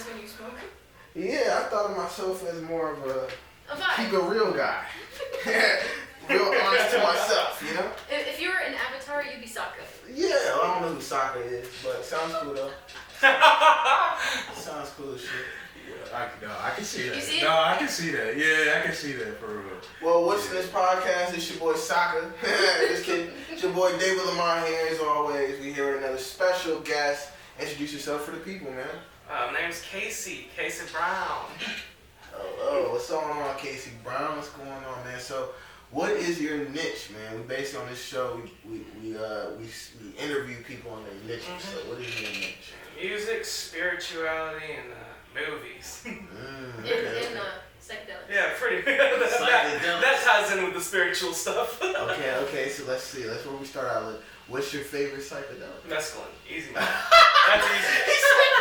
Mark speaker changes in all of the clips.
Speaker 1: friends when you smoke?
Speaker 2: Yeah, I thought of myself as more of a keep
Speaker 1: vibe.
Speaker 2: a real guy. Real honest to myself, you know?
Speaker 1: If you were an avatar, you'd be Sokka.
Speaker 2: Yeah, I don't know who Sokka is, but sounds cool though. Sounds cool as shit.
Speaker 3: I can see that.
Speaker 1: You see it?
Speaker 3: No, I can see that. Yeah, I can see that for real.
Speaker 2: Well, what's in this podcast? It's your boy Sokka. Just kidding. It's your boy David Lamar here as always. We here with another special guest. Introduce yourself for the people, man.
Speaker 4: My name's Casey Brown.
Speaker 2: Oh, what's going on, Casey Brown? What's going on, man? So, what is your niche, man? We based on this show, we interview people on their niches. So, what is your niche?
Speaker 4: Music, spirituality, and movies.
Speaker 2: Okay.
Speaker 1: In psychedelics.
Speaker 4: Yeah, pretty. that ties in with the spiritual stuff.
Speaker 2: Okay. So let's see. That's where we start out with. What's your favorite psychedelic?
Speaker 4: Mescaline, easy. That's easy.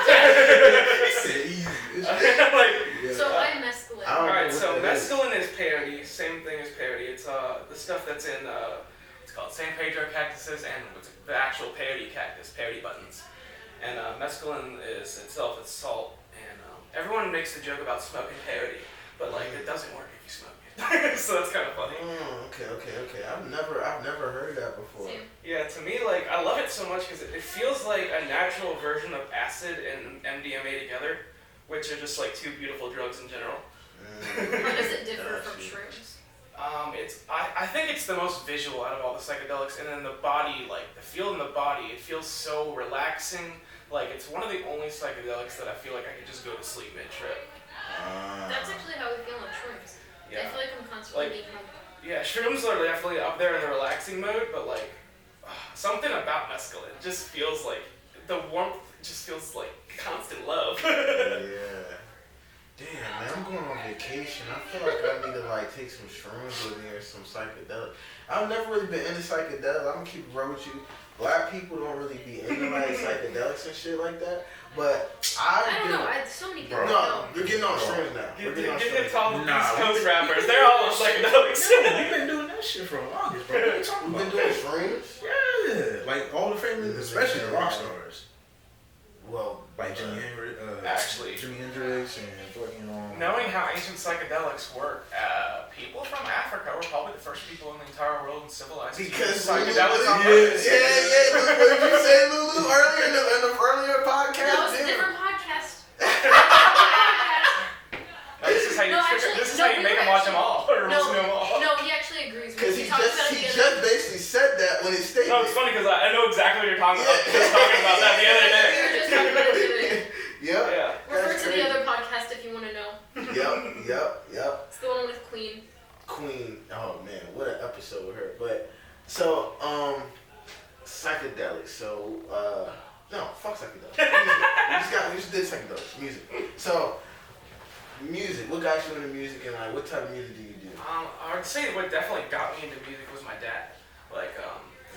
Speaker 3: He said easy.
Speaker 1: So why mescaline?
Speaker 4: Alright, so mescaline is peyote, same thing as peyote. It's the stuff that's in it's called San Pedro cactuses and the actual peyote cactus, peyote buttons. And mescaline is itself, it's salt. And everyone makes the joke about smoking peyote, but like it doesn't work if you smoke it. So that's kind of funny.
Speaker 2: Okay. I've never heard that before.
Speaker 1: Same.
Speaker 4: Yeah, to me, like, I love it so much because it feels like a natural version of acid and MDMA together, which are just like two beautiful drugs in general.
Speaker 1: How does it differ from shrooms?
Speaker 4: I think it's the most visual out of all the psychedelics, and then the body, like the feel in the body, it feels so relaxing. Like it's one of the only psychedelics that I feel like I could just go to sleep mid-trip.
Speaker 1: That's actually how we feel on shrooms.
Speaker 4: Yeah.
Speaker 1: I feel like I'm constantly
Speaker 4: Like-
Speaker 1: being held.
Speaker 4: Yeah, shrooms are definitely up there in the relaxing mode, but like something about mescaline just feels like the warmth just feels like constant love.
Speaker 2: Yeah. Damn, man, I'm going on vacation. I feel like I need to like take some shrooms with me or some psychedelic. I've never really been into psychedelics. I'm gonna keep it real with you. Black people don't really be into like psychedelics and shit like that. But
Speaker 1: I don't know. So many people
Speaker 2: No,
Speaker 1: don't.
Speaker 2: we're getting on shrooms now.
Speaker 4: Give
Speaker 2: We're getting on
Speaker 4: it
Speaker 2: shrooms.
Speaker 4: to all the
Speaker 3: Nah,
Speaker 4: East Coast rappers. They're all on psychedelics.
Speaker 3: We've been doing that shit for the longest, bro. What are you talking
Speaker 2: We've
Speaker 3: about?
Speaker 2: been doing shrooms?
Speaker 3: Yeah, like all the famous, especially the rock stars,
Speaker 2: Well,
Speaker 3: like Jimi Hendrix,
Speaker 4: Actually.
Speaker 3: Jimi Hendrix and fucking
Speaker 4: Knowing how ancient psychedelics work, people from Africa were probably the first people in the entire world civilized to use
Speaker 2: because
Speaker 4: psychedelics on
Speaker 2: yeah.
Speaker 4: purpose.
Speaker 2: What did you say, Lulu, earlier in the earlier podcast?
Speaker 1: No, it's a
Speaker 2: Yeah.
Speaker 1: different podcast.
Speaker 4: This is how you,
Speaker 1: we
Speaker 4: make
Speaker 1: were
Speaker 4: them watch them all, or listen to them all.
Speaker 1: No, he actually agrees with
Speaker 2: Because
Speaker 1: me.
Speaker 2: he
Speaker 1: talked about it
Speaker 2: just
Speaker 1: the other
Speaker 2: basically said that when he stated.
Speaker 4: No, it's funny because I know exactly what you're talking about. I was talking about that the other
Speaker 1: We
Speaker 4: day.
Speaker 1: were just talking about it the other day.
Speaker 2: Yep.
Speaker 4: Yeah.
Speaker 1: Refer to the other podcast if you want to know.
Speaker 2: Yep.
Speaker 1: It's the one with Queen.
Speaker 2: Queen. Oh man, what an episode with her. But so psychedelics. So no, fuck psychedelics. Music. We just did psychedelics. Music. So music. What got you into music and like what type of music do you do?
Speaker 4: I would say what definitely got me into music was my dad. Like,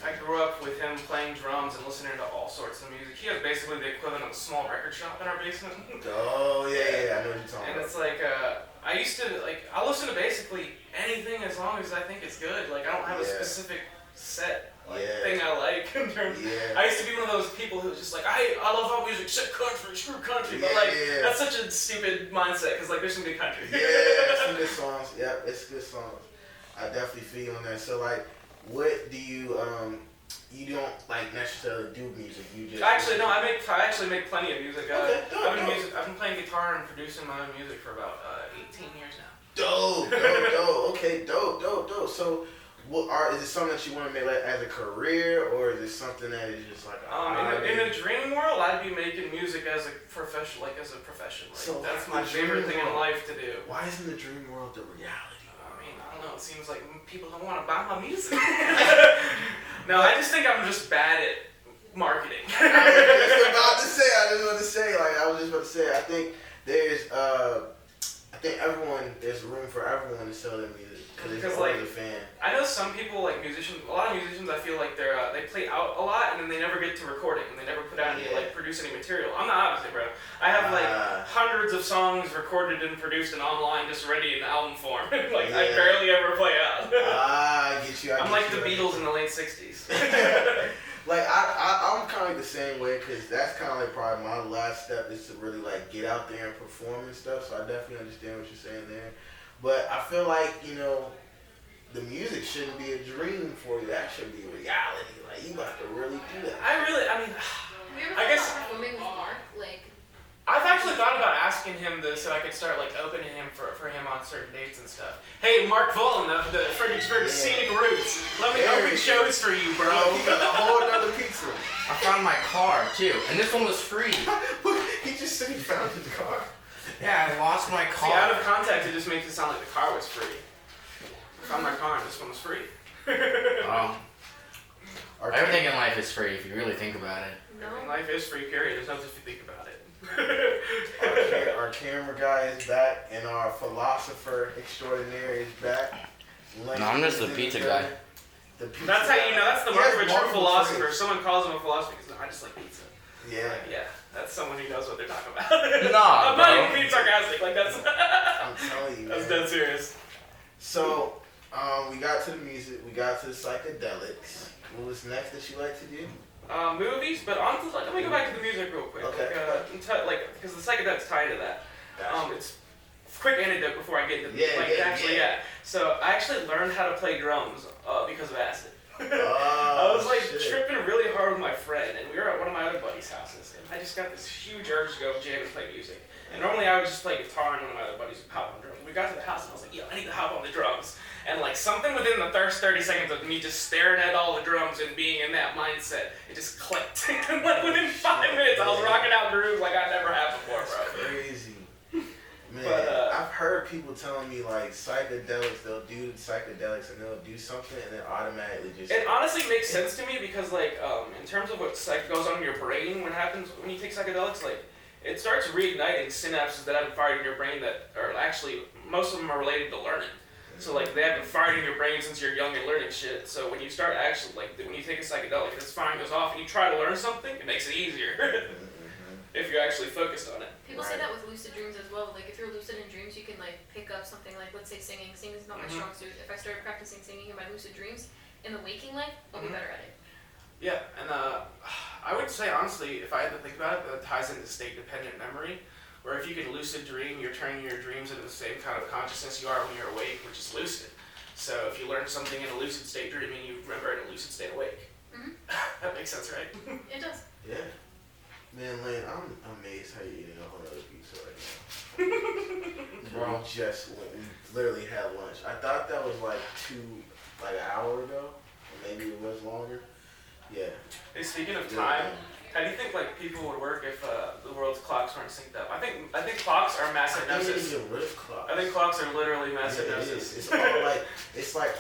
Speaker 4: I grew up with him playing drums and listening to all sorts of music. He has basically the equivalent of a small record shop in our basement.
Speaker 2: Oh yeah, I know what you're talking
Speaker 4: And
Speaker 2: about.
Speaker 4: it's like, I used to, like, I listen to basically anything as long as I think it's good. Like, I don't have a
Speaker 2: Yeah.
Speaker 4: specific set
Speaker 2: Yeah.
Speaker 4: thing I like in terms.
Speaker 2: Yeah.
Speaker 4: I used to be one of those people who was just like, I love all music, except country, screw country. But like,
Speaker 2: Yeah.
Speaker 4: that's such a stupid mindset because like, there's some good country.
Speaker 2: Yeah, some good songs. Yep, it's good songs. I definitely feel you on that. So like, what do you don't like necessarily do music? You just
Speaker 4: Actually, no. I actually make plenty of music.
Speaker 2: Okay, dope,
Speaker 4: I've been playing guitar and producing my own music for about 18 years now.
Speaker 2: Dope. Okay, dope. So, is it something that you want to make like as a career, or is it something that is just like
Speaker 4: In a dream world, I'd be making music as a profession. Like,
Speaker 2: So,
Speaker 4: that's
Speaker 2: like,
Speaker 4: my
Speaker 2: the
Speaker 4: favorite
Speaker 2: dream
Speaker 4: thing in
Speaker 2: world.
Speaker 4: life to do.
Speaker 2: Why isn't the dream world the reality?
Speaker 4: I mean, I don't know. It seems like people don't want to buy my music. No, I just think I'm just bad at marketing.
Speaker 2: I was just about to say. I think there's room for everyone to sell their music because
Speaker 4: Because,
Speaker 2: it's
Speaker 4: like,
Speaker 2: always a fan.
Speaker 4: I know some people, like musicians, a lot of musicians, I feel like they play out a lot and then they never get to recording and they never put out any,
Speaker 2: Yeah.
Speaker 4: like, produce any material. I'm the opposite, bro. I have, like, hundreds of songs recorded and produced and online just ready in album form. Like, I barely ever play out.
Speaker 2: I get you.
Speaker 4: I'm like the Beatles in the late 60s.
Speaker 2: Like I'm kind of like the same way because that's kind of like probably my last step is to really like get out there and perform and stuff. So I definitely understand what you're saying there. But I feel like the music shouldn't be a dream for you. That should be reality. Like you got to really do that.
Speaker 4: I mean,
Speaker 1: Have you ever
Speaker 4: I
Speaker 1: thought
Speaker 4: guess-
Speaker 1: about performing with Mark? Like,
Speaker 4: I've actually thought about asking him this so I could start like opening him for him on certain dates and stuff. Hey, Mark Volin, the Fredericksburg Scenic Roots. Let me
Speaker 2: There
Speaker 4: open
Speaker 2: it
Speaker 4: shows for you, bro.
Speaker 2: Bro, he got a whole other pizza.
Speaker 5: I found my car too, and this one was free.
Speaker 2: He just said he found his car.
Speaker 5: Yeah, I lost my
Speaker 4: See, out of
Speaker 5: car.
Speaker 4: context, it just makes it sound like the car was free. I found my car and this one was free.
Speaker 5: Oh,
Speaker 2: Our
Speaker 5: everything in life is free if you really think about it.
Speaker 1: no.
Speaker 4: Life is free, period. There's nothing if you think about it.
Speaker 2: Our camera guy is back, and our philosopher extraordinaire is back.
Speaker 5: No, I'm just the pizza guy.
Speaker 2: The pizza
Speaker 4: That's how you know. That's the
Speaker 2: He
Speaker 4: mark
Speaker 2: has
Speaker 4: of a true
Speaker 2: multiple
Speaker 4: philosopher.
Speaker 2: traits.
Speaker 4: If someone calls him a philosopher, because I just like pizza.
Speaker 2: Yeah,
Speaker 4: Like, yeah, that's someone who knows what they're talking about.
Speaker 5: Nah,
Speaker 4: I'm not
Speaker 5: bro.
Speaker 4: even being sarcastic. Like that's
Speaker 2: I'm telling you,
Speaker 4: that's
Speaker 2: man.
Speaker 4: dead serious.
Speaker 2: So, we got to the music, we got to the psychedelics. What was next that you like to do?
Speaker 4: Movies, but honestly, like, let me go back to the music real quick.
Speaker 2: Okay.
Speaker 4: Because the psychedelics tie to that.
Speaker 2: Gotcha.
Speaker 4: It's quick anecdote before I get into
Speaker 2: Yeah.
Speaker 4: So I actually learned how to play drums because of acid. I
Speaker 2: Oh,
Speaker 4: was like
Speaker 2: shit.
Speaker 4: tripping really hard with my friend, and we were at one of my other buddies' houses, and I just got this huge urge to go jam and play music. And normally I would just play guitar, and one of my other buddies would hop on drums. We got to the house, and I was like, yo, I need to hop on the drums. And like something within the first 30 seconds of me just staring at all the drums and being in that mindset, it just clicked. And like within 5 minutes, I was rocking out grooves like I never had before, bro.
Speaker 2: Crazy. Man,
Speaker 4: But,
Speaker 2: I've heard people telling me like psychedelics, they'll do psychedelics and they'll do something and then automatically just.
Speaker 4: It honestly makes sense to me because, like, in terms of what goes on in your brain when you take psychedelics, like, it starts reigniting synapses that haven't fired in your brain that are actually, most of them are related to learning. So, like, they haven't fired in your brain since you're young and learning shit. So when you start actually, like, when you take a psychedelic, this firing goes off and you try to learn something, it makes it easier if you're actually focused on it.
Speaker 1: People say
Speaker 2: Right.
Speaker 1: that with lucid dreams as well. Like, if you're lucid in dreams, you can, like, pick up something like, let's say singing. Singing is not my
Speaker 4: Mhm.
Speaker 1: strong suit. If I started practicing singing in my lucid dreams, in the waking life, I'll be
Speaker 4: Mhm.
Speaker 1: better at it.
Speaker 4: Yeah, and I would say, honestly, if I had to think about it, that ties into state-dependent memory, where if you can lucid dream, you're turning your dreams into the same kind of consciousness you are when you're awake, which is lucid. So if you learn something in a lucid state dreaming, you remember it in a lucid state awake.
Speaker 1: Mhm.
Speaker 4: That makes sense, right?
Speaker 1: It does.
Speaker 2: Yeah. Man, Lane, I'm amazed how you're eating a whole other pizza right now.
Speaker 5: Bro.
Speaker 2: We literally had lunch. I thought that was like an hour ago, or maybe it was longer. Yeah.
Speaker 4: Hey, speaking of
Speaker 2: Yeah.
Speaker 4: time, how do you think like people would work if the world's clocks weren't synced up? I think clocks are mass
Speaker 2: I think they
Speaker 4: hypnosis.
Speaker 2: get rid of clocks.
Speaker 4: I think clocks are literally
Speaker 2: Yeah,
Speaker 4: mass
Speaker 2: it
Speaker 4: hypnosis.
Speaker 2: is. It's like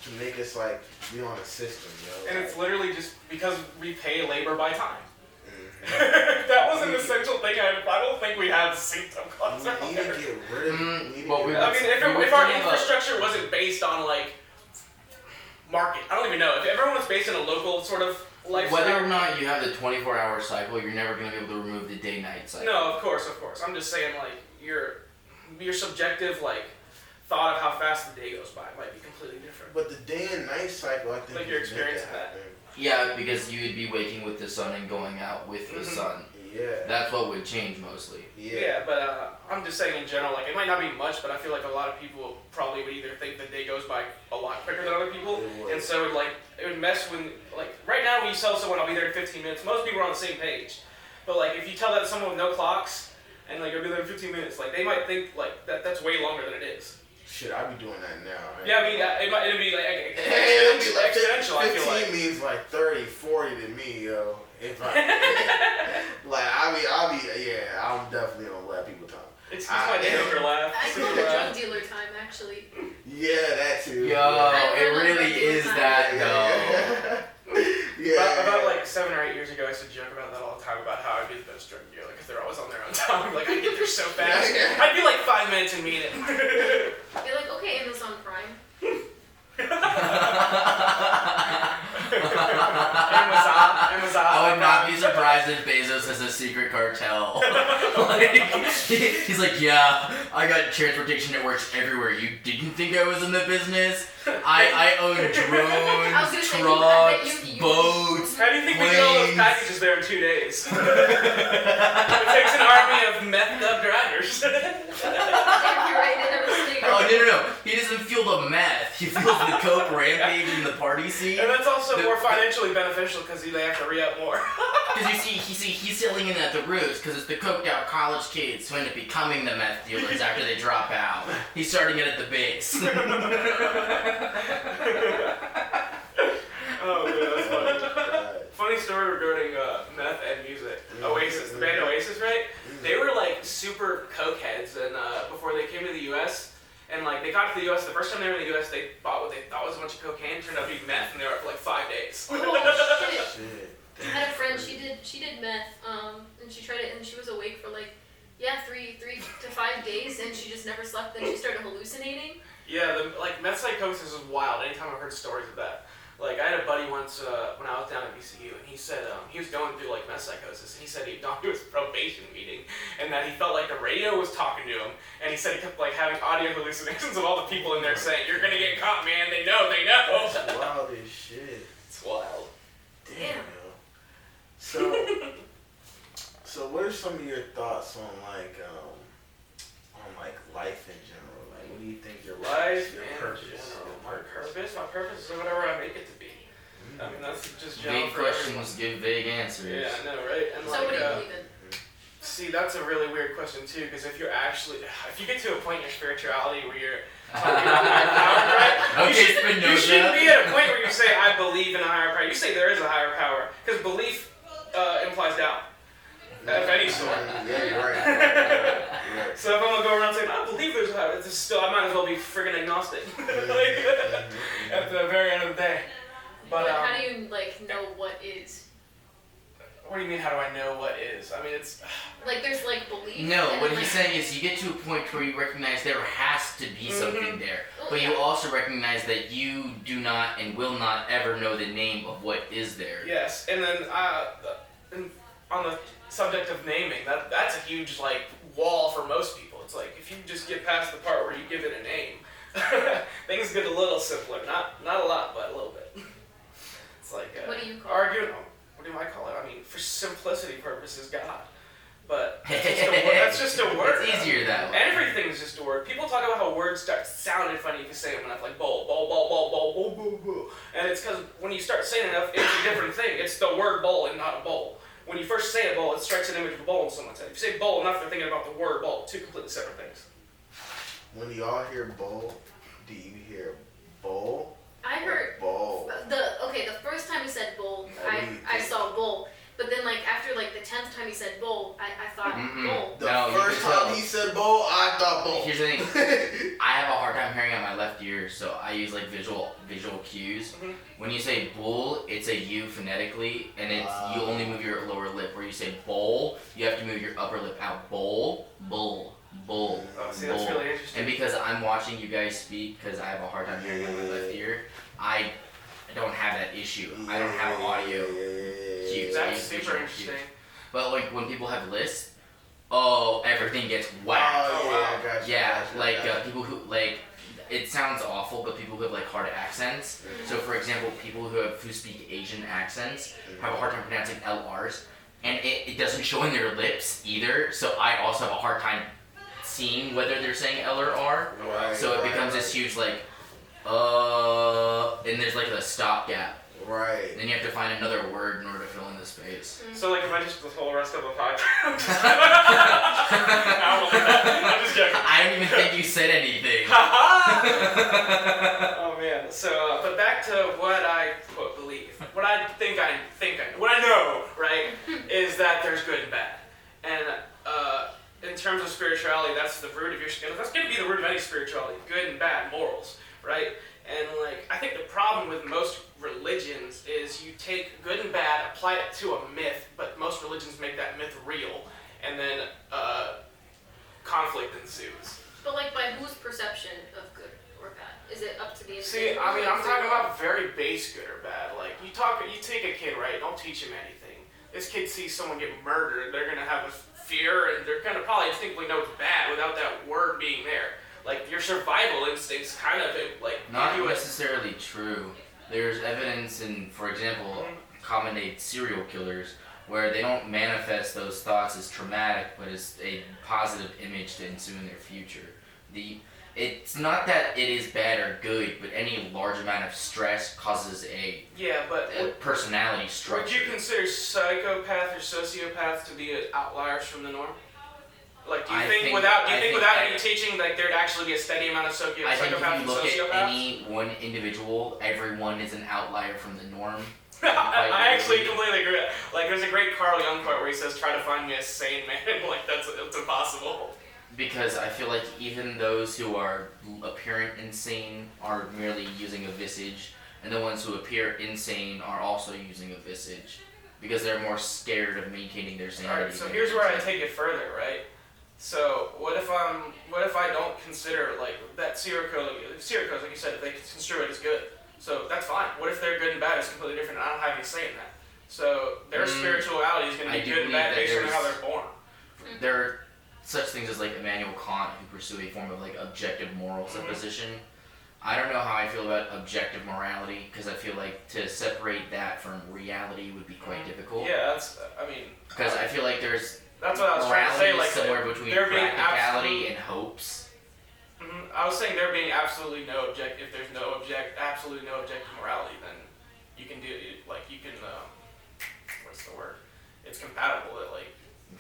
Speaker 2: to make us like be on a system, yo.
Speaker 4: And it's literally just because we pay labor by time.
Speaker 2: Mhm.
Speaker 4: That was an essential thing. I don't think we have synced up clocks out
Speaker 2: We need to
Speaker 4: there.
Speaker 2: get rid of.
Speaker 5: Mm,
Speaker 2: we need to
Speaker 5: well,
Speaker 2: get
Speaker 5: we-
Speaker 2: rid
Speaker 4: I
Speaker 2: of-
Speaker 4: mean,
Speaker 5: We
Speaker 4: if our
Speaker 5: would have a-
Speaker 4: infrastructure wasn't based on like market, I don't even know. If everyone was based in a local sort of lifestyle.
Speaker 5: Whether or not you have the 24-hour cycle, you're never going to be able to remove the day-night cycle.
Speaker 4: No, of course. I'm just saying, like, your subjective, like, thought of how fast the day goes by might be completely different.
Speaker 2: But the day and night cycle, I think,
Speaker 4: Like you're
Speaker 2: is meant to
Speaker 4: experiencing that.
Speaker 2: happen.
Speaker 5: Yeah, because you would be waking with the sun and going out with the
Speaker 4: Mhm.
Speaker 5: sun.
Speaker 2: Yeah.
Speaker 5: That's what would change mostly.
Speaker 4: Yeah, but I'm just saying in general, like, it might not be much, but I feel like a lot of people probably would either think the day goes by a lot quicker than other people,
Speaker 2: It would.
Speaker 4: and so it would mess when, like, right now when you tell someone I'll be there in 15 minutes, most people are on the same page. But, like, if you tell that to someone with no clocks, and, like, I'll be there in 15 minutes, like, they might think, like, that's way longer than it is.
Speaker 2: Shit, I be doing that now. Right?
Speaker 4: Yeah, I mean, it'd be, like,
Speaker 2: It'll be like
Speaker 4: exponential, I feel
Speaker 2: 15
Speaker 4: like.
Speaker 2: means like 30, 40 to me, yo. If I, like, I'm definitely gonna let people talk.
Speaker 4: Excuse my Joker laugh.
Speaker 1: I call it drug dealer time, actually.
Speaker 2: Yeah, that too.
Speaker 5: Yo, it really is that though.
Speaker 2: Yeah.
Speaker 4: About like 7 or 8 years ago, I used to joke about that all the time about how I'd be the best drug dealer because they're always on their own time. Like, I'd get there so fast.
Speaker 2: Yeah.
Speaker 4: I'd be like 5 minutes and meet it.
Speaker 1: Be like, okay, Amazon Prime.
Speaker 4: Amazon.
Speaker 5: I I would not be surprised if Bezos has a secret cartel. Like, he's like, yeah, I got transportation networks everywhere. You didn't think I was in the business? I own
Speaker 1: I was
Speaker 5: drones,
Speaker 1: gonna say, I bet
Speaker 5: trucks,
Speaker 1: you-
Speaker 5: boats.
Speaker 4: How do you think we get all those
Speaker 5: planes.
Speaker 4: packages there in 2 days? It takes an army of methed up drivers.
Speaker 1: Damn, you're right, they never sleep.
Speaker 5: Oh, no. He doesn't fuel the meth. He fuels the coke rampage in the party scene.
Speaker 4: And that's also
Speaker 5: The-
Speaker 4: more financially beneficial because they have to re-up more.
Speaker 5: Because he's selling it at the roost because it's the coked out college kids who end up becoming the meth dealers after they drop out. He's starting it at the base.
Speaker 4: Oh man, that's funny.
Speaker 2: Right.
Speaker 4: Funny story regarding meth and music. Oasis, the band Oasis, right? They were like super coke heads, and before they came to the U.S. And like they got to the U.S. the first time they were in the U.S. they bought what they thought was a bunch of cocaine, turned out to be meth, and they were up for like 5 days.
Speaker 1: Oh shit.
Speaker 2: Shit.
Speaker 1: I had a friend, she did meth, and she tried it, and she was awake for like, 3 to 5 days, and she just never slept, and she started hallucinating.
Speaker 4: Yeah, like meth psychosis is wild. Anytime I've heard stories of that. Like I had a buddy once when I was down at VCU, and he said he was going through like meth psychosis, and he said he'd gone to his probation meeting, and that he felt like the radio was talking to him, and he said he kept like having audio hallucinations of all the people in there saying, "You're gonna get caught, man. They know. They know."
Speaker 2: That's wild as shit.
Speaker 4: It's wild.
Speaker 2: Damn. Yo. So what are some of your thoughts on like life in general? Like, what do you think your
Speaker 4: Life
Speaker 2: your
Speaker 4: in
Speaker 2: purpose?
Speaker 4: general.
Speaker 2: Your
Speaker 4: My purpose is whatever I make it to be. I mean, that's just general
Speaker 5: Vague
Speaker 4: for everyone.
Speaker 5: questions give vague answers.
Speaker 4: Yeah, I know, right? And
Speaker 1: So
Speaker 4: like,
Speaker 1: what do you believe in?
Speaker 4: see, that's a really weird question too, because if you get to a point in your spirituality where you're talking about higher power, right?
Speaker 5: Okay,
Speaker 4: You shouldn't be at a point where you say, I believe in a higher power. You say there is a higher power, because belief implies doubt. Of any sort.
Speaker 2: Yeah, you're right. You're right.
Speaker 4: So if I'm gonna go around saying, I believe there's a higher, it's still, I might as well be friggin' agnostic. Like, at the very end of the day. But
Speaker 1: Like, how do you like know what is?
Speaker 4: what do you mean, how do I know what is? I mean, it's,
Speaker 1: Like there's like belief.
Speaker 5: No,
Speaker 1: and
Speaker 5: what
Speaker 1: then,
Speaker 5: he's
Speaker 1: like,
Speaker 5: saying is you get to a point where you recognize there has to be something there.
Speaker 1: Oh,
Speaker 5: But you
Speaker 1: yeah.
Speaker 5: also recognize that you do not and will not ever know the name of what is there.
Speaker 4: yes. And then on the subject of naming, that's a huge like wall for most people. It's like if you just get past the part where you give it a name, things get a little simpler. Not a lot, but a little bit. It's like
Speaker 1: What do you call it?
Speaker 4: arguing. What do I call it? I mean, for simplicity purposes, God. But that's just a word.
Speaker 5: It's easier that way.
Speaker 4: Everything's just a word. People talk about how words start sounding funny if you say them enough, like bowl, bowl, bowl, bowl, bowl, bowl, bowl, bowl. And it's because when you start saying enough, it's a different thing. It's the word bowl and not a bowl. When you first say a bowl, it strikes an image of a bowl in someone's head. If you say bowl enough, they're thinking about the word bowl. Two completely separate things.
Speaker 2: When y'all hear bowl, do you hear bowl?
Speaker 1: I heard
Speaker 2: Bowl.
Speaker 1: the first time he said bowl,
Speaker 2: What do you
Speaker 1: I
Speaker 2: think?
Speaker 1: saw bowl. But then like after like the 10th time he said bowl, I thought
Speaker 5: Mm-mm.
Speaker 1: bowl.
Speaker 2: The
Speaker 5: No, you
Speaker 2: first
Speaker 5: can tell.
Speaker 2: time he said bowl, I thought bowl.
Speaker 5: Here's the thing. I have a hard time hearing out my left ear, so I use like visual cues.
Speaker 4: Mhm.
Speaker 5: When you say bull, it's a U phonetically, and it's you only move your lower lip. Where you say bowl, you have to move your upper lip out. Bowl, bull, bull,
Speaker 4: Oh, see, that's
Speaker 5: bull.
Speaker 4: really interesting.
Speaker 5: And because I'm watching you guys speak, because I have a hard time hearing out my left ear, I don't have that issue. I don't have audio cues. I
Speaker 4: That's
Speaker 5: use
Speaker 4: super
Speaker 5: visual
Speaker 4: interesting.
Speaker 5: cues. But like when people have lists, oh, everything gets whacked.
Speaker 2: Oh, yeah, I got you.
Speaker 5: Yeah,
Speaker 2: got you,
Speaker 5: like
Speaker 2: got you.
Speaker 5: people who like it sounds awful, but people who have like hard accents. So for example, people who speak Asian accents have a hard time pronouncing LRs, and it doesn't show in their lips either. So I also have a hard time seeing whether they're saying L or R.
Speaker 2: Right,
Speaker 5: So it
Speaker 2: right,
Speaker 5: becomes
Speaker 2: right.
Speaker 5: this huge like and there's like a stopgap.
Speaker 2: Right.
Speaker 5: Then you have to find another word in order to fill in the space.
Speaker 4: So like if I just the whole rest of the podcast. I'm just joking.
Speaker 5: I don't even think you said anything.
Speaker 4: Oh man. So, but back to what I quote believe. What I think I what I know, right, is that there's good and bad. And in terms of spirituality, that's the root of your skin. That's going to be the root of any spirituality. Good and bad morals, right? And like I think the problem with most religions is you take good and bad, apply it to a myth, but most religions make that myth real, and then conflict ensues.
Speaker 1: But like by whose perception of good or bad? Is it up to the
Speaker 4: See,
Speaker 1: individual?
Speaker 4: I mean, I'm talking about very base good or bad. Like you take a kid, right? Don't teach him anything. this kid sees someone get murdered, they're gonna have a fear, and they're gonna probably instinctively know it's bad without that word being there. Like, your survival instincts kind of, like,
Speaker 5: Not
Speaker 4: give you a-
Speaker 5: necessarily true. There's evidence in, for example, common name serial killers where they don't manifest those thoughts as traumatic, but as a positive image to ensue in their future. It's not that it is bad or good, but any large amount of stress causes a
Speaker 4: Yeah, but
Speaker 5: personality
Speaker 4: would
Speaker 5: structure.
Speaker 4: you consider psychopaths or sociopaths to be outliers from the norm? Like, do you
Speaker 5: I
Speaker 4: think
Speaker 5: think-
Speaker 4: without
Speaker 5: I think
Speaker 4: without
Speaker 5: that-
Speaker 4: any teaching, like, there'd actually be a steady amount of
Speaker 5: I think
Speaker 4: psychopaths
Speaker 5: if you
Speaker 4: and
Speaker 5: look
Speaker 4: sociopaths?
Speaker 5: at any one individual, everyone is an outlier from the norm.
Speaker 4: I actually completely agree. Like, there's a great Carl Jung quote where he says, "Try to find me a sane man." Like, it's impossible.
Speaker 5: Because I feel like even those who are apparent insane are merely using a visage, and the ones who appear insane are also using a visage, because they're more scared of maintaining their sanity.
Speaker 4: Alright, so
Speaker 5: than
Speaker 4: here's where I
Speaker 5: themselves.
Speaker 4: take it further, right? So what if I don't consider, like, that serial killer, like you said, if they construe it as good, so that's fine. What if their good and bad is completely different, and I don't have any say in that? So their spirituality is going
Speaker 5: I
Speaker 4: to be
Speaker 5: do
Speaker 4: good and
Speaker 5: believe
Speaker 4: bad
Speaker 5: that
Speaker 4: based on how
Speaker 5: there's-
Speaker 4: they're born.
Speaker 5: There are such things as like Immanuel Kant who pursue a form of like objective moral supposition. I don't know how I feel about objective morality, because I feel like to separate that from reality would be quite difficult.
Speaker 4: Yeah, that's. I mean,
Speaker 5: Because I feel like there's
Speaker 4: that's what I was trying to
Speaker 5: morality
Speaker 4: say. Like,
Speaker 5: is somewhere between
Speaker 4: they're being
Speaker 5: practicality and hopes.
Speaker 4: I was saying there being absolutely no if there's absolutely no objective morality, then you can do like you can what's the word? It's compatible that like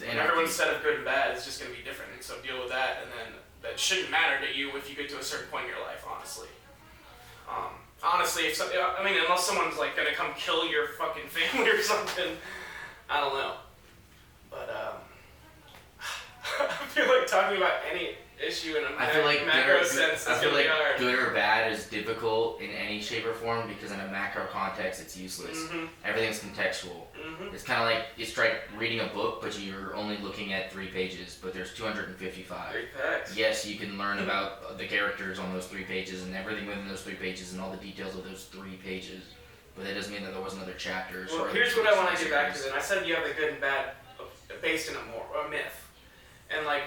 Speaker 5: And
Speaker 4: everyone's set of good and bad is just going to be different, and so deal with that, and then that shouldn't matter to you if you get to a certain point in your life, honestly. Honestly, unless someone's like going to come kill your fucking family or something, I don't know. But I feel like talking about any issue in a
Speaker 5: I feel like
Speaker 4: macro sense
Speaker 5: I
Speaker 4: is
Speaker 5: feel
Speaker 4: going to
Speaker 5: like
Speaker 4: be hard.
Speaker 5: good or bad is difficult in any shape or form, because in a macro context it's useless. Everything's contextual. It's kind of like it's like reading a book, but you're only looking at 3 pages, but there's 255.
Speaker 4: Great facts.
Speaker 5: Yes, you can learn about the characters on those 3 pages and everything within those 3 pages and all the details of those 3 pages, but that doesn't mean that there wasn't other chapters.
Speaker 4: Well,
Speaker 5: or
Speaker 4: here's
Speaker 5: other
Speaker 4: what I
Speaker 5: books in
Speaker 4: want
Speaker 5: the
Speaker 4: to get back to
Speaker 5: series.
Speaker 4: then. I said you have the good and bad based in a myth. And like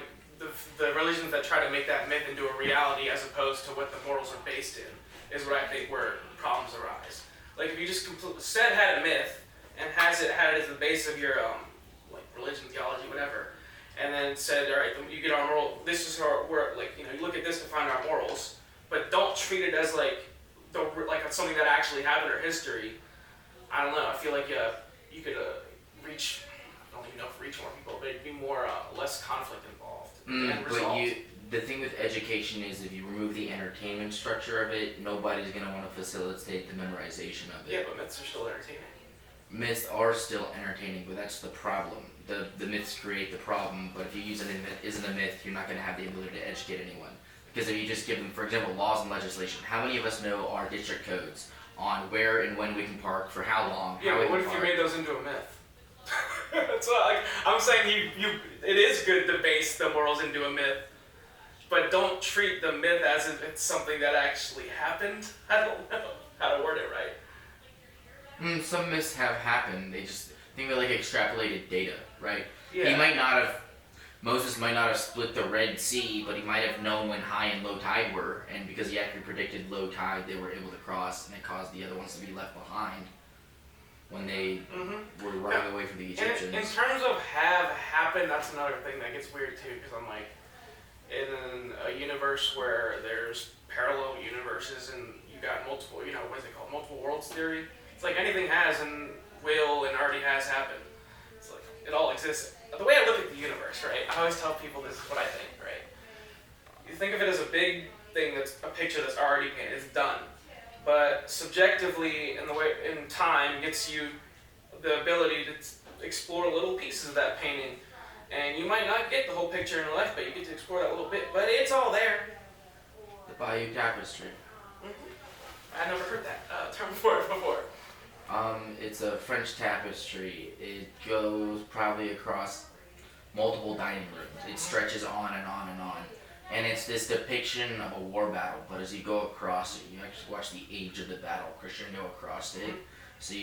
Speaker 4: the religions that try to make that myth into a reality as opposed to what the morals are based in is what I think where problems arise. Like if you just had a myth and had it as the base of your like religion, theology, whatever, and then said, all right, you get our moral. This is how we're like you look at this to find our morals, but don't treat it as like something that actually happened or history. I don't know. I feel like you could reach. I don't even know if reach more people, but it'd be more less conflict involved. And
Speaker 5: But
Speaker 4: resolved.
Speaker 5: the thing with education is if you remove the entertainment structure of it, nobody's going to want to facilitate the memorization of it.
Speaker 4: Yeah, but myths are still entertaining.
Speaker 5: Myths are still entertaining, but that's the problem. The myths create the problem, but if you use anything that isn't a myth, you're not going to have the ability to educate anyone. Because if you just give them, for example, laws and legislation, how many of us know our district codes on where and when we can park, for how long,
Speaker 4: Yeah,
Speaker 5: how we
Speaker 4: but what
Speaker 5: can
Speaker 4: if you
Speaker 5: park?
Speaker 4: made those into a myth? So I'm saying it is good to base the morals into a myth, but don't treat the myth as if it's something that actually happened. I don't know how to word it right.
Speaker 5: Some myths have happened. They just think of like extrapolated data, right?
Speaker 4: Yeah.
Speaker 5: Moses might not have split the Red Sea, but he might have known when high and low tide were, and because he accurately predicted low tide, they were able to cross, and it caused the other ones to be left behind when they were running away from the Egyptians.
Speaker 4: In terms of have happened, that's another thing that gets weird too, because I'm like, in a universe where there's parallel universes and you got multiple, what is it called, multiple worlds theory? It's like anything has and will and already has happened. It's like, it all exists. The way I look at the universe, right, I always tell people this is what I think, right? You think of it as a big thing that's a picture that's already painted, it's done. But subjectively, in time, gets you the ability to explore little pieces of that painting. And you might not get the whole picture in your life, but you get to explore that little bit. But it's all there.
Speaker 5: The Bayeux Tapestry.
Speaker 4: I never heard that term for it before.
Speaker 5: It's a French tapestry. It goes probably across multiple dining rooms. It stretches on and on and on. And it's this depiction of a war battle, but as you go across it, you actually watch the age of the battle crescendo across it, So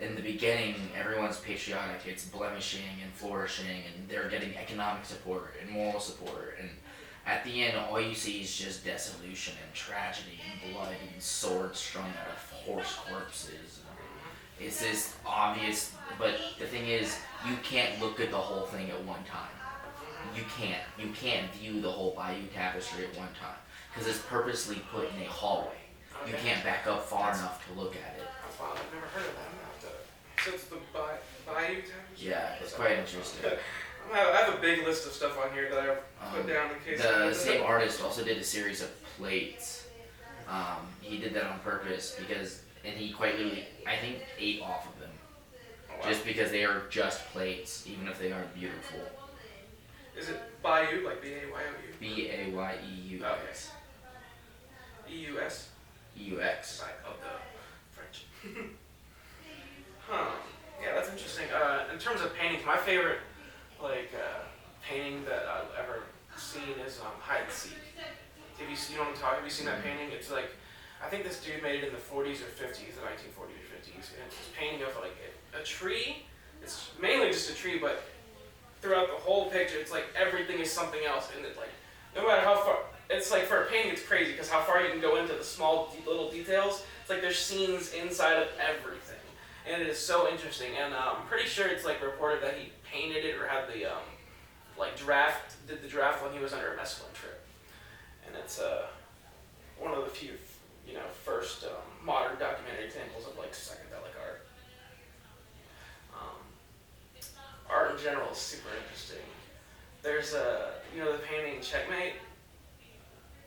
Speaker 5: in the beginning, everyone's patriotic. It's blemishing and flourishing, and they're getting economic support and moral support. And at the end, all you see is just dissolution and tragedy and blood and swords strung out of horse corpses. It's this obvious, but the thing is, you can't look at the whole thing at one time. You can't. You can't view the whole Bayeux Tapestry at one time because it's purposely put in a hallway. You can't back up far enough to look at it.
Speaker 4: Wow, I've never heard of that. I'm gonna have to. So it's the Bayou Tapestry?
Speaker 5: Yeah, it's quite interesting.
Speaker 4: I have a big list of stuff on here that I've put down in case.
Speaker 5: The same artist also did a series of plates. He did that on purpose because, and he quite literally, I think, ate off of them.
Speaker 4: Oh, wow.
Speaker 5: Just because they are just plates, even if they aren't beautiful.
Speaker 4: Is it Bayou, like B-A-Y-O-U?
Speaker 5: B-A-Y-E-U-X.
Speaker 4: E-U-S?
Speaker 5: E-U-X.
Speaker 4: Of the French. Huh. Yeah, that's interesting. In terms of paintings, my favorite, painting that I've ever seen is Hide and Seek. Have you seen, you know what I'm talking? Have you seen that painting? It's like, I think this dude made it in the 40s or 50s, the 1940s or 50s, and it's this painting of like a tree. It's mainly just a tree, but throughout the whole picture, it's like everything is something else, and it like, no matter how far, it's like for a painting, it's crazy because how far you can go into the small little details. It's like there's scenes inside of everything, and it is so interesting. And I'm pretty sure it's like reported that he painted it or had the did the draft when he was under a mescaline trip, and it's one of the few first modern documentary examples of like psychedelic art. Art in general is super interesting. There's the painting Checkmate,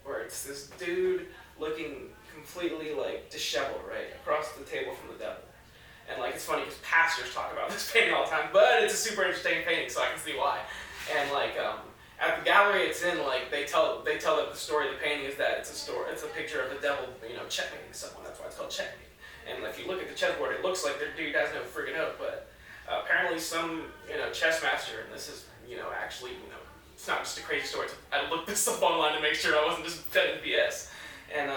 Speaker 4: where it's this dude looking completely like disheveled, right, across the table from the devil. And like it's funny because pastors talk about this painting all the time, but it's a super interesting painting, so I can see why. And like at the gallery it's in, like they tell that the story of the painting is that it's a picture of the devil, checkmating someone. That's why it's called Checkmate. And if you look at the chessboard, it looks like the dude has no friggin' hope, but apparently some chess master, and this is actually it's not just a crazy story. I looked this up online to make sure I wasn't just fed BS. And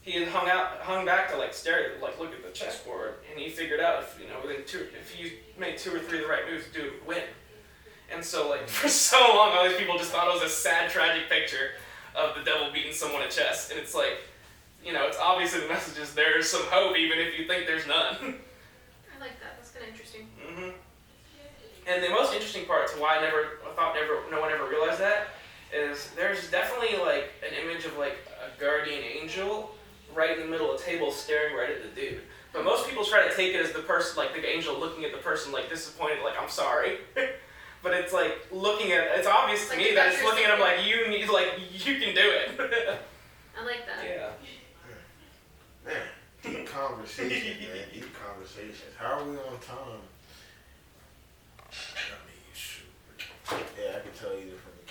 Speaker 4: he had hung back to like stare at look at the chessboard, and he figured out if you made 2 or 3 of the right moves, the dude would win. And so like for so long, all these people just thought it was a sad, tragic picture of the devil beating someone at chess. And it's like, it's obviously the message is there's some hope even if you think there's none.
Speaker 1: I like that. That's kind of interesting.
Speaker 4: Mm-hmm. And the most interesting part to why no one ever realized that is there's definitely like an image of like a guardian angel right in the middle of the table staring right at the dude. But most people try to take it as the person, like the angel looking at the person like disappointed, like I'm sorry. But it's like it's obvious to me that it's looking at him like you can do it.
Speaker 1: I like that.
Speaker 4: Yeah.
Speaker 2: Man, deep conversation, man. Deep conversations. How are we on time?
Speaker 3: Shoot.
Speaker 2: Yeah, I can tell you from the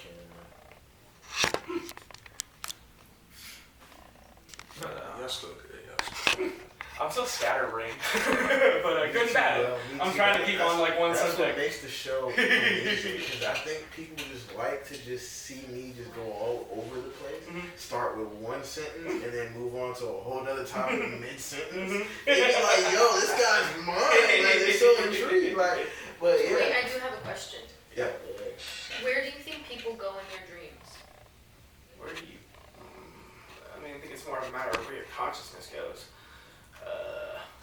Speaker 2: camera.
Speaker 3: Y'all still good. Y'all still good.
Speaker 4: I'm so scatterbrained, but good and bad. I'm trying to keep on like one
Speaker 2: That's
Speaker 4: subject.
Speaker 2: what makes the show amazing, because I think people just like to just see me just go all over the place.
Speaker 4: Mm-hmm.
Speaker 2: Start with one sentence and then move on to a whole nother topic mid-sentence. And be like, yo, this guy's mine. Like, they're so intrigued. Like, but yeah.
Speaker 1: Wait, I do have a question.
Speaker 2: Yeah.
Speaker 1: Where do you think people go in their dreams?
Speaker 4: Where do you? I think it's more of a matter of where your consciousness goes.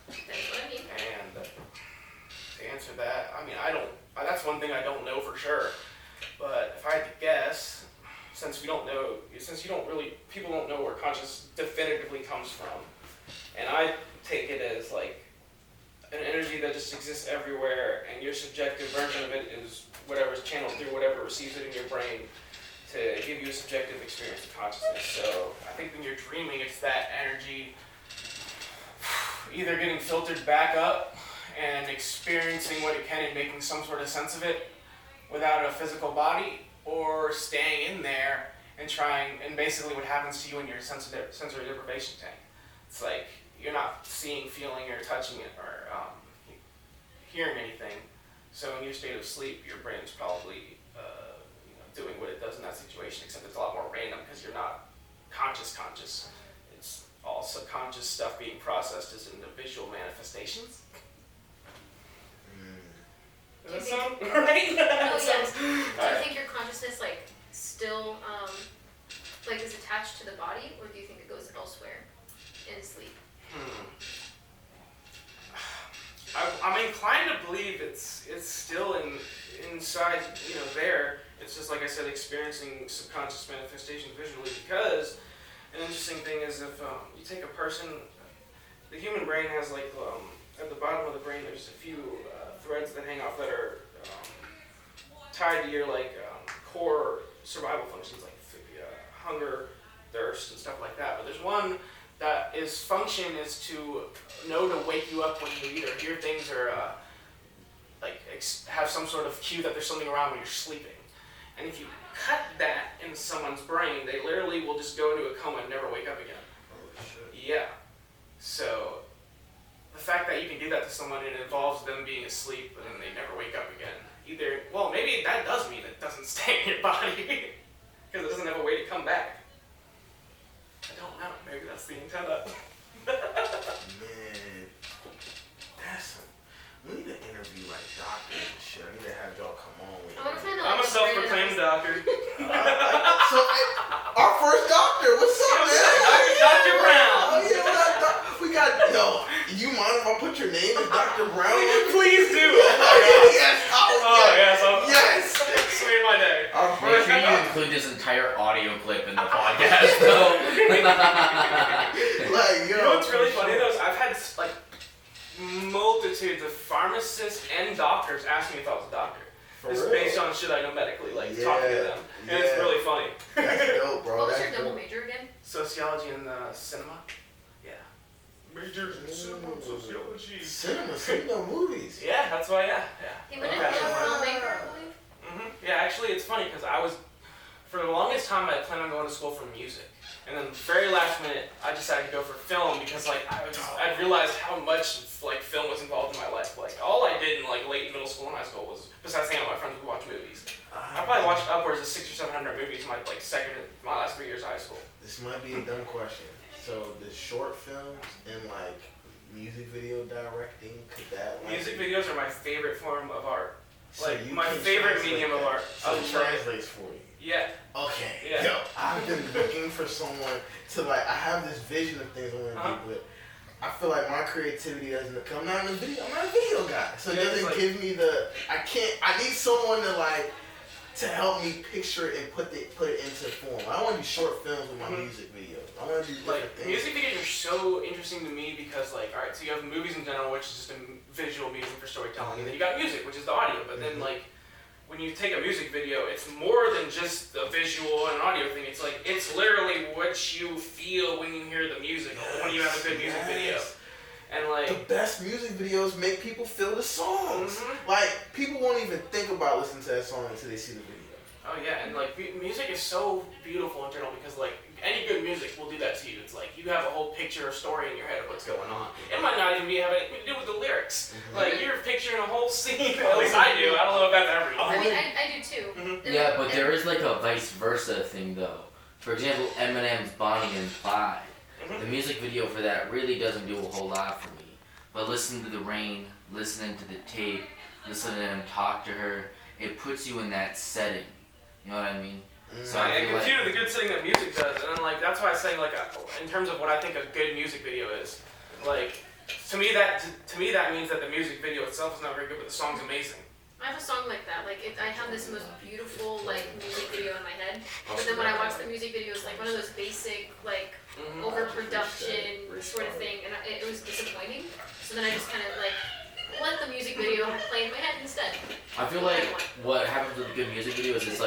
Speaker 1: That's what I mean.
Speaker 4: And to answer that, I don't. That's one thing I don't know for sure. But if I had to guess, since people don't know where consciousness definitively comes from, and I take it as like an energy that just exists everywhere, and your subjective version of it is whatever's channeled through whatever receives it in your brain to give you a subjective experience of consciousness. So I think when you're dreaming, it's that energy either getting filtered back up and experiencing what it can and making some sort of sense of it without a physical body, or staying in there and trying, and basically what happens to you in your sensory deprivation tank. It's like you're not seeing, feeling, or touching it, or hearing anything. So in your state of sleep, your brain's probably doing what it does in that situation, except it's a lot more random because you're not conscious. It's all subconscious stuff being processed as into visual manifestations. Does that sound right?
Speaker 1: Oh yes. Do you think your consciousness like still like is attached to the body, or do you think it goes elsewhere in sleep?
Speaker 4: I'm inclined to believe it's still inside, there. It's just like I said, experiencing subconscious manifestation visually, because an interesting thing is if you take a person, the human brain has like, at the bottom of the brain there's a few threads that hang off that are tied to your core survival functions like hunger, thirst, and stuff like that. But there's one that its function is to know to wake you up when you either hear things or have some sort of cue that there's something around when you're sleeping. And if you cut that in someone's brain, they literally will just go into a coma and never wake up again.
Speaker 2: Oh shit.
Speaker 4: Yeah. So the fact that you can do that to someone, it involves them being asleep and then they never wake up again. Maybe that does mean it doesn't stay in your body because it doesn't have a way to come back. I don't know. Maybe that's the antenna.
Speaker 2: Man, we need to interview like doctors and shit. I need to have y'all come on with
Speaker 1: I want to find out.
Speaker 4: I'm a
Speaker 1: like,
Speaker 4: self-proclaimed doctor.
Speaker 2: Our first doctor, what's up, man?
Speaker 4: Dr. Brown.
Speaker 2: Oh yeah, we got you mind if I put your name as Dr. Brown?
Speaker 4: Please do.
Speaker 2: Yes.
Speaker 4: Yes. It's made my day.
Speaker 2: Our
Speaker 5: Make
Speaker 2: first
Speaker 5: sure you include this entire audio clip in the podcast, though.
Speaker 2: like,
Speaker 4: You know what's really funny though is I've had like multitudes of pharmacists and doctors ask me if I was a doctor.
Speaker 2: For
Speaker 4: It's
Speaker 2: real?
Speaker 4: based on shit I know medically, talking to them. And it's really funny.
Speaker 2: That's dope, bro.
Speaker 1: What was
Speaker 2: That's
Speaker 1: your double
Speaker 2: dope.
Speaker 1: major again?
Speaker 4: Sociology and cinema. Yeah. Majors in cinema and sociology.
Speaker 2: Cinema movies.
Speaker 4: Yeah, that's why, yeah.
Speaker 1: He went into a filmmaker, I believe.
Speaker 4: Yeah, actually it's funny because for the longest time I planned on going to school for music. And then very last minute, I decided to go for film because I realized how much film was involved in my life. All I did in late middle school and high school was, besides hanging out with my friends, we watch movies. I probably watched upwards of 600 or 700 movies my my last 3 years of high school.
Speaker 2: This might be a dumb question. So the short films and music video directing, could that
Speaker 4: Music videos are my favorite form of art.
Speaker 2: So you
Speaker 4: my
Speaker 2: can
Speaker 4: favorite
Speaker 2: translate
Speaker 4: medium of
Speaker 2: that.
Speaker 4: art.
Speaker 2: So it translates for you.
Speaker 4: Yeah.
Speaker 2: Okay.
Speaker 4: Yeah.
Speaker 2: Yo, I've been looking for someone to I have this vision of things I want to do, but I feel like my creativity doesn't come. I'm not a video guy, so it
Speaker 4: Yeah,
Speaker 2: doesn't give me the. I need someone to help me picture it and put it into form. I don't want to do short films with my music videos. I want to do different things.
Speaker 4: Music videos are so interesting to me because alright, so you have movies in general, which is just a visual medium for storytelling, and then you got music, which is the audio. But then when you take a music video, it's more than just the visual and audio thing. It's literally what you feel when you hear the music, when you have a good music video. And
Speaker 2: the best music videos make people feel the songs. People won't even think about listening to that song until they see the video.
Speaker 4: Oh yeah, and music is so beautiful in general because any good music will do that to you. It's you have a whole picture or story in your head of what's going on. It might not even have anything to do with the lyrics. You're picturing a whole scene. At least I do. I don't know about everyone.
Speaker 1: I mean, I do too.
Speaker 5: Yeah, but there is a vice versa thing though. For example, Eminem's Bonnie and Clyde. The music video for that really doesn't do a whole lot for me. But listening to the rain, listening to the tape, listening to him talk to her, it puts you in that setting. You know what I mean? So I feel
Speaker 4: consider the good thing that music does, and then that's why I say in terms of what I think a good music video is, to me that means that the music video itself is not very good, but the song's amazing.
Speaker 1: I have a song like that. I have this most beautiful music video in my head, but then when I watch the music video, it's one of those basic overproduction sort of thing, and it was disappointing. So then I just kind of let the music video play in my head instead.
Speaker 5: I feel what happens with a good music video is it's